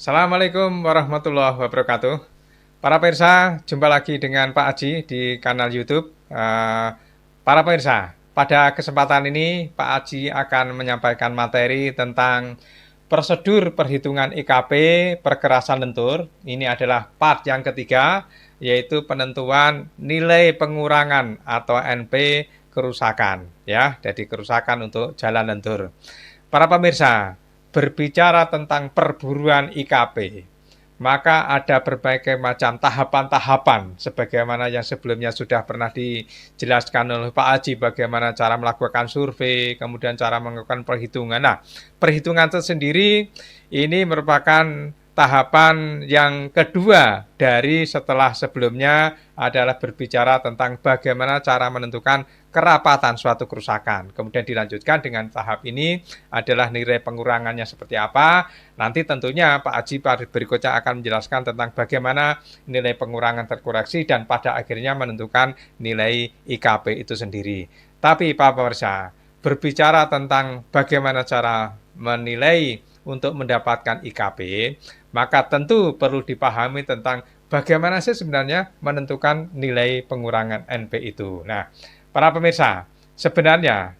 Assalamualaikum warahmatullahi wabarakatuh. Para pemirsa, jumpa lagi dengan Pak Aji di kanal YouTube. Para pemirsa, pada kesempatan ini Pak Aji akan menyampaikan materi tentang prosedur perhitungan IKP perkerasan lentur. Ini adalah part yang ketiga, yaitu penentuan nilai pengurangan atau NP kerusakan. Ya, jadi kerusakan untuk jalan lentur. Para pemirsa, berbicara tentang perburuan IKP, maka ada berbagai macam tahapan-tahapan sebagaimana yang sebelumnya sudah pernah dijelaskan oleh Pak Aji bagaimana cara melakukan survei, kemudian cara melakukan perhitungan. Nah, perhitungan itu sendiri ini merupakan tahapan yang kedua dari setelah sebelumnya adalah berbicara tentang bagaimana cara menentukan kerapatan suatu kerusakan. Kemudian dilanjutkan dengan tahap ini adalah nilai pengurangannya seperti apa. Nanti tentunya Pak Aji berikutnya akan menjelaskan tentang bagaimana nilai pengurangan terkoreksi dan pada akhirnya menentukan nilai IKP itu sendiri. Tapi Pak pemirsa, berbicara tentang bagaimana cara menilai untuk mendapatkan IKP, maka tentu perlu dipahami tentang bagaimana sih sebenarnya menentukan nilai pengurangan NP itu. Nah, para pemirsa, sebenarnya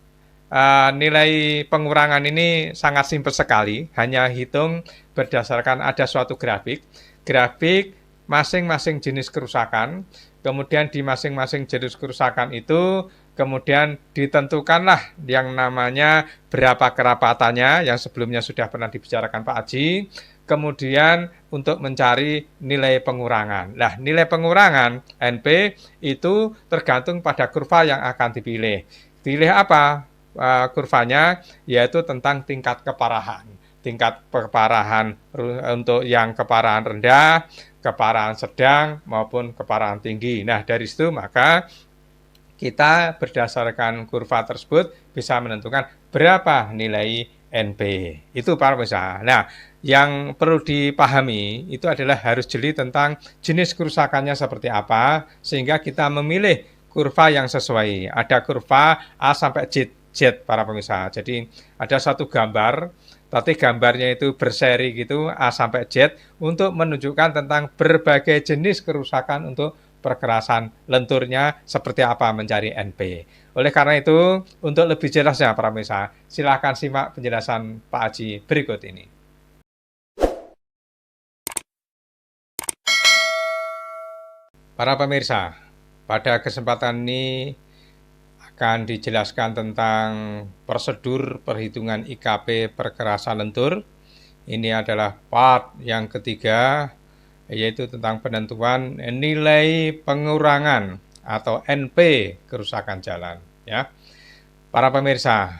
nilai pengurangan ini sangat simpel sekali, hanya hitung berdasarkan ada suatu grafik, grafik masing-masing jenis kerusakan, kemudian di masing-masing jenis kerusakan itu kemudian ditentukanlah yang namanya berapa kerapatannya yang sebelumnya sudah pernah dibicarakan Pak Aji, kemudian untuk mencari nilai pengurangan. Nah, nilai pengurangan NP itu tergantung pada kurva yang akan dipilih. Pilih apa? Kurvanya yaitu tentang tingkat keparahan. Tingkat keparahan untuk yang keparahan rendah, keparahan sedang maupun keparahan tinggi. Nah, dari situ maka kita berdasarkan kurva tersebut bisa menentukan berapa nilai NP. Itu para pemirsa. Nah, yang perlu dipahami itu adalah harus jeli tentang jenis kerusakannya seperti apa sehingga kita memilih kurva yang sesuai. Ada kurva A sampai Z para pemirsa. Jadi ada satu gambar, tapi gambarnya itu berseri gitu A sampai Z untuk menunjukkan tentang berbagai jenis kerusakan untuk perkerasan lenturnya seperti apa mencari NP. Oleh karena itu, untuk lebih jelasnya para pemirsa, silakan simak penjelasan Pak Aji berikut ini. Para pemirsa, pada kesempatan ini akan dijelaskan tentang prosedur perhitungan IKP perkerasan lentur. Ini adalah part yang ketiga, yaitu tentang penentuan nilai pengurangan atau NP kerusakan jalan. Ya, para pemirsa,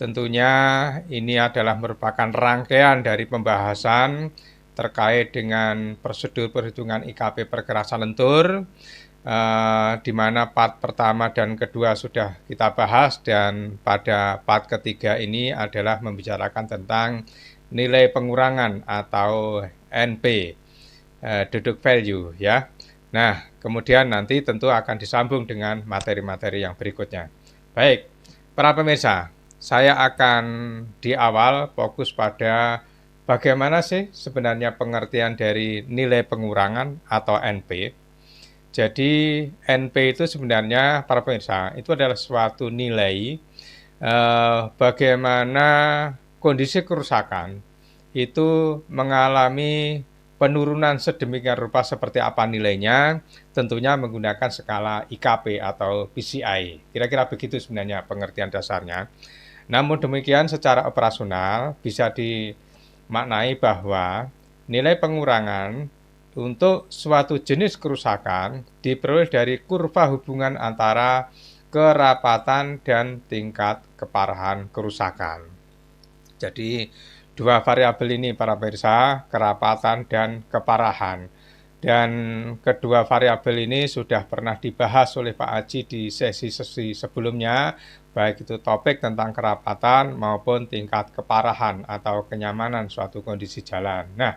tentunya ini adalah merupakan rangkaian dari pembahasan terkait dengan prosedur perhitungan IKP perkerasan lentur, di mana part pertama dan kedua sudah kita bahas dan pada part ketiga ini adalah membicarakan tentang nilai pengurangan atau NP, deduct value ya. Nah, kemudian nanti tentu akan disambung dengan materi-materi yang berikutnya. Baik, para pemirsa, saya akan di awal fokus pada bagaimana sih sebenarnya pengertian dari nilai pengurangan atau NP. Jadi NP itu sebenarnya para pemirsa itu adalah suatu nilai bagaimana kondisi kerusakan itu mengalami penurunan sedemikian rupa seperti apa nilainya, tentunya menggunakan skala IKP atau PCI. Kira-kira begitu sebenarnya pengertian dasarnya. Namun demikian secara operasional bisa dimaknai bahwa nilai pengurangan untuk suatu jenis kerusakan diperoleh dari kurva hubungan antara kerapatan dan tingkat keparahan kerusakan. Jadi dua variabel ini para pemirsa, kerapatan dan keparahan. Dan kedua variabel ini sudah pernah dibahas oleh Pak Aji di sesi-sesi sebelumnya, baik itu topik tentang kerapatan maupun tingkat keparahan atau kenyamanan suatu kondisi jalan. Nah,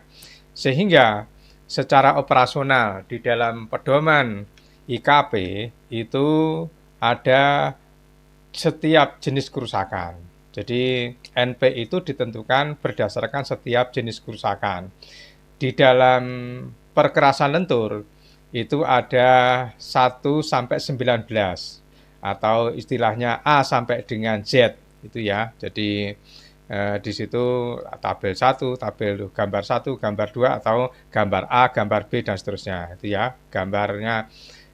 sehingga secara operasional di dalam pedoman IKP itu ada setiap jenis kerusakan. Jadi NP itu ditentukan berdasarkan setiap jenis kerusakan. di dalam perkerasan lentur itu ada 1 sampai 19 atau istilahnya A sampai dengan Z itu ya. Jadi di situ tabel 1, tabel gambar 1, gambar 2 atau gambar A, gambar B dan seterusnya. Itu ya, gambarnya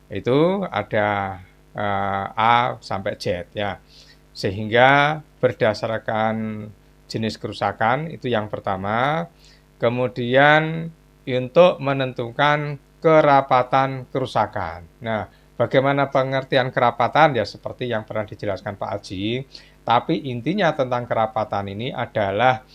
itu ada A sampai Z ya. Sehingga berdasarkan jenis kerusakan itu yang pertama. Kemudian untuk menentukan kerapatan kerusakan. Nah, bagaimana pengertian kerapatan? Ya seperti yang pernah dijelaskan Pak Aji. Tapi intinya tentang kerapatan ini adalah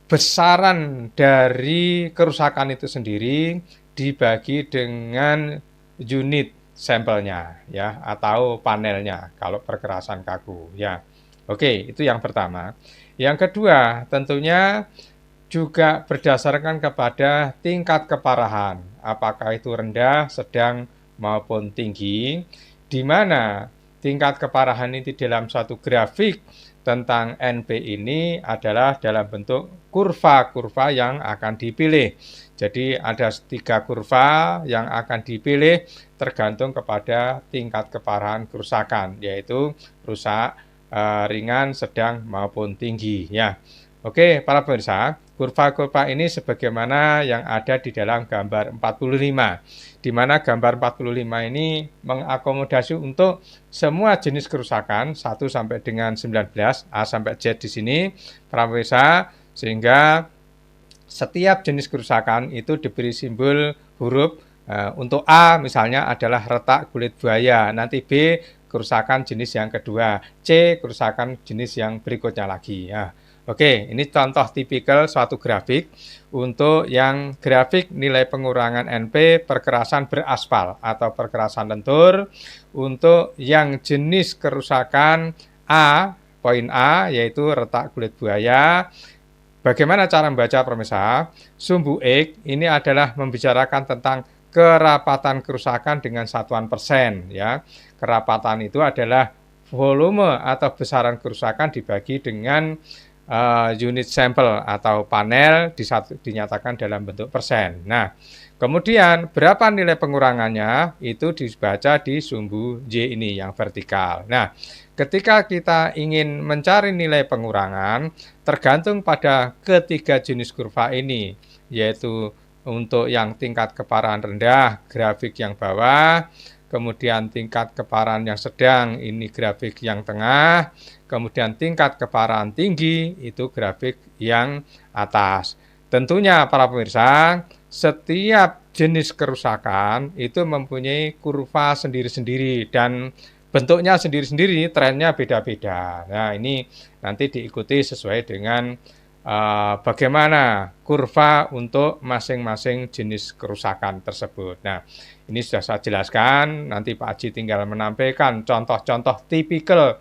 besaran dari kerusakan itu sendiri dibagi dengan unit sampelnya ya atau panelnya kalau perkerasan kaku ya. Oke, itu yang pertama. Yang kedua, tentunya juga berdasarkan kepada tingkat keparahan, apakah itu rendah, sedang, maupun tinggi, di mana tingkat keparahan ini dalam suatu grafik tentang NP ini adalah dalam bentuk kurva-kurva yang akan dipilih. Jadi ada 3 kurva yang akan dipilih tergantung kepada tingkat keparahan kerusakan, yaitu rusak, ringan, sedang, maupun tinggi ya. Oke, para pemirsa, kurva-kurva ini sebagaimana yang ada di dalam gambar 45, di mana gambar 45 ini mengakomodasi untuk semua jenis kerusakan 1 sampai dengan 19, A sampai Z di sini, para pemirsa, sehingga setiap jenis kerusakan itu diberi simbol huruf. Untuk A misalnya adalah retak kulit buaya, nanti B kerusakan jenis yang kedua, C kerusakan jenis yang berikutnya lagi ya. Oke, ini contoh tipikal suatu grafik untuk yang grafik nilai pengurangan NP perkerasan beraspal atau perkerasan lentur untuk yang jenis kerusakan A, poin A yaitu retak kulit buaya. Bagaimana cara membaca pemirsa? Sumbu X ini adalah membicarakan tentang kerapatan kerusakan dengan satuan persen ya. Kerapatan itu adalah volume atau besaran kerusakan dibagi dengan unit sampel atau panel dinyatakan dalam bentuk persen. Nah, kemudian berapa nilai pengurangannya itu dibaca di sumbu Y ini yang vertikal. Nah, ketika kita ingin mencari nilai pengurangan tergantung pada ketiga jenis kurva ini, yaitu untuk yang tingkat keparahan rendah, grafik yang bawah, kemudian tingkat keparahan yang sedang, ini grafik yang tengah, kemudian tingkat keparahan tinggi, itu grafik yang atas. Tentunya para pemirsa, setiap jenis kerusakan itu mempunyai kurva sendiri-sendiri dan bentuknya sendiri-sendiri, trennya beda-beda. Nah, ini nanti diikuti sesuai dengan bagaimana kurva untuk masing-masing jenis kerusakan tersebut. Nah, ini sudah saya jelaskan, nanti Pak Aji tinggal menampilkan contoh-contoh tipikal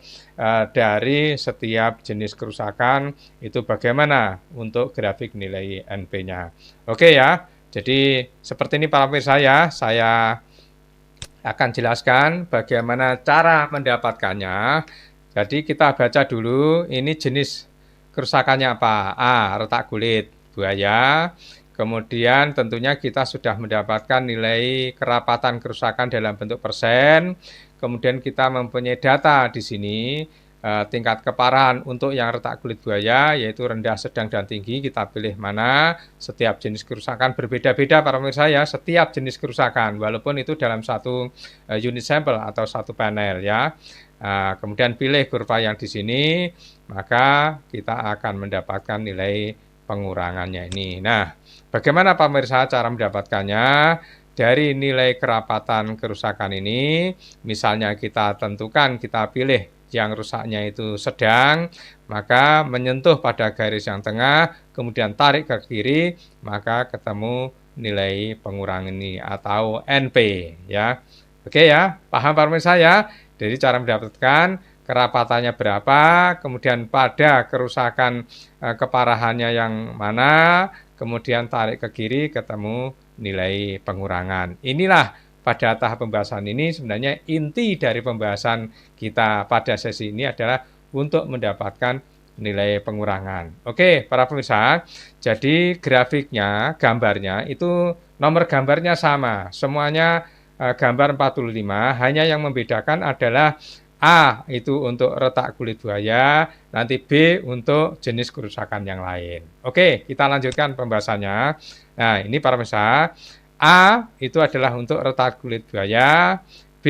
dari setiap jenis kerusakan, itu bagaimana untuk grafik nilai NP-nya. Oke ya, jadi seperti ini para pemirsa ya, saya akan jelaskan bagaimana cara mendapatkannya. Jadi kita baca dulu, ini jenis kerusakannya apa? A. Retak kulit buaya. Kemudian tentunya kita sudah mendapatkan nilai kerapatan kerusakan dalam bentuk persen. Kemudian kita mempunyai data di sini tingkat keparahan untuk yang retak kulit buaya yaitu rendah, sedang, dan tinggi. Kita pilih mana. Setiap jenis kerusakan berbeda-beda para pemirsa ya. Setiap jenis kerusakan walaupun itu dalam satu unit sampel atau satu panel ya. Kemudian pilih kurva yang di sini, maka kita akan mendapatkan nilai pengurangannya ini. Nah, bagaimana pemirsa cara mendapatkannya? Dari nilai kerapatan kerusakan ini, misalnya kita tentukan, kita pilih yang rusaknya itu sedang, maka menyentuh pada garis yang tengah, kemudian tarik ke kiri, maka ketemu nilai pengurangan ini atau NP ya. Oke ya, paham pemirsa ya? Jadi cara mendapatkan kerapatannya berapa, kemudian pada kerusakan keparahannya yang mana, kemudian tarik ke kiri ketemu nilai pengurangan. Inilah pada tahap pembahasan ini sebenarnya inti dari pembahasan kita pada sesi ini adalah untuk mendapatkan nilai pengurangan. Oke, para pemirsa, jadi grafiknya, gambarnya itu nomor gambarnya sama, semuanya gambar 45, hanya yang membedakan adalah A itu untuk retak kulit buaya, nanti B untuk jenis kerusakan yang lain. Oke, kita lanjutkan pembahasannya. Nah, ini para pemirsa, A itu adalah untuk retak kulit buaya, B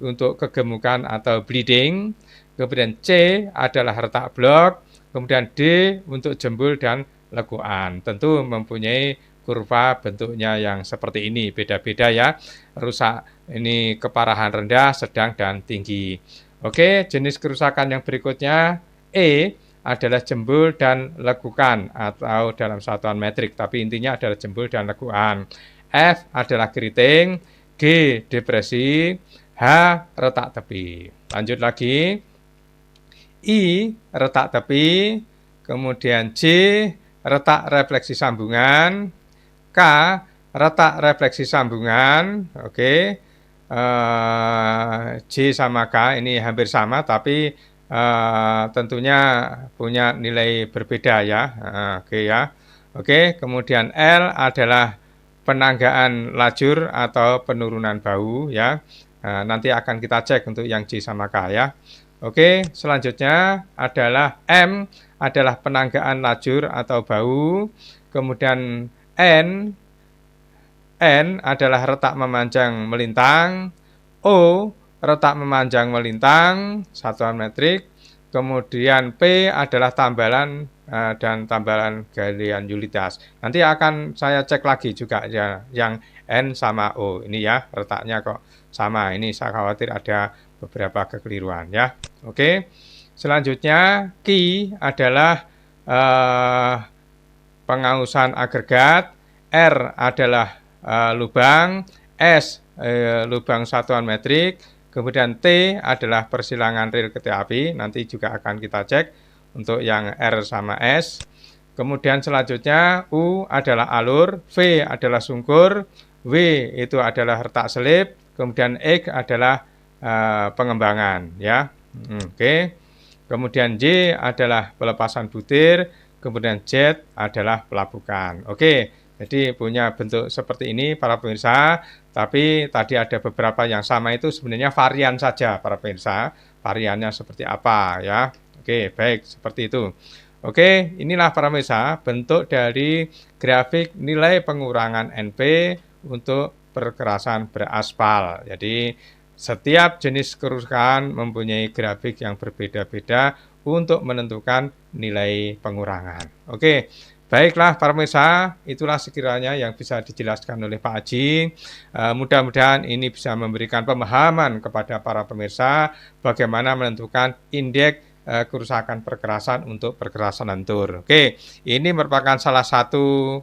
untuk kegemukan atau bleeding, kemudian C adalah retak blok, kemudian D untuk jembul dan lekukan. Tentu mempunyai kurva bentuknya yang seperti ini, beda-beda ya. Rusak ini keparahan rendah, sedang, dan tinggi. Oke, jenis kerusakan yang berikutnya E adalah jembul dan lekukan atau dalam satuan metrik, tapi intinya adalah jembul dan lekukan. F adalah keriting, G depresi, H retak tepi. Lanjut lagi. I retak tepi, kemudian J retak refleksi sambungan, K retak refleksi sambungan, oke. J sama K ini hampir sama, tapi tentunya punya nilai berbeda ya, oke ya. Oke, kemudian L adalah penanggaan lajur atau penurunan bau ya. Nanti akan kita cek untuk yang J sama K ya. Oke, selanjutnya adalah M adalah penanggaan lajur atau bau. Kemudian N adalah retak memanjang melintang. O retak memanjang melintang, satuan metrik. Kemudian P adalah tambalan dan tambalan galianulitas. Nanti akan saya cek lagi juga ya, yang N sama O. Ini ya, retaknya kok sama. Ini saya khawatir ada beberapa kekeliruan ya. Oke. Selanjutnya Q adalah pengausan agregat, R adalah lubang, S lubang satuan metrik, kemudian T adalah persilangan ril kereta api, nanti juga akan kita cek untuk yang R sama S. Kemudian selanjutnya U adalah alur, V adalah sungkur, W itu adalah retak selip, kemudian X adalah pengembangan ya. Oke. Kemudian J adalah pelepasan butir, kemudian Z adalah pelapukan. Oke. Jadi punya bentuk seperti ini para pemirsa, tapi tadi ada beberapa yang sama itu sebenarnya varian saja para pemirsa, variannya seperti apa ya. Oke, baik seperti itu. Oke, inilah para pemirsa bentuk dari grafik nilai pengurangan NP untuk perkerasan beraspal. Jadi setiap jenis kerusakan mempunyai grafik yang berbeda-beda untuk menentukan nilai pengurangan. Oke. Baiklah para pemirsa, itulah sekiranya yang bisa dijelaskan oleh Pak Haji. Mudah-mudahan ini bisa memberikan pemahaman kepada para pemirsa bagaimana menentukan indeks kerusakan perkerasan untuk perkerasan lentur. Oke, ini merupakan salah satu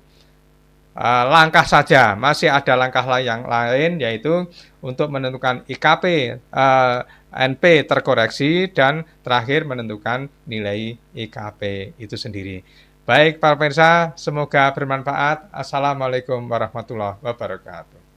langkah saja. Masih ada langkah yang lain yaitu untuk menentukan IKP NP terkoreksi dan terakhir menentukan nilai IKP itu sendiri. Baik para pemirsa, semoga bermanfaat. Assalamualaikum warahmatullahi wabarakatuh.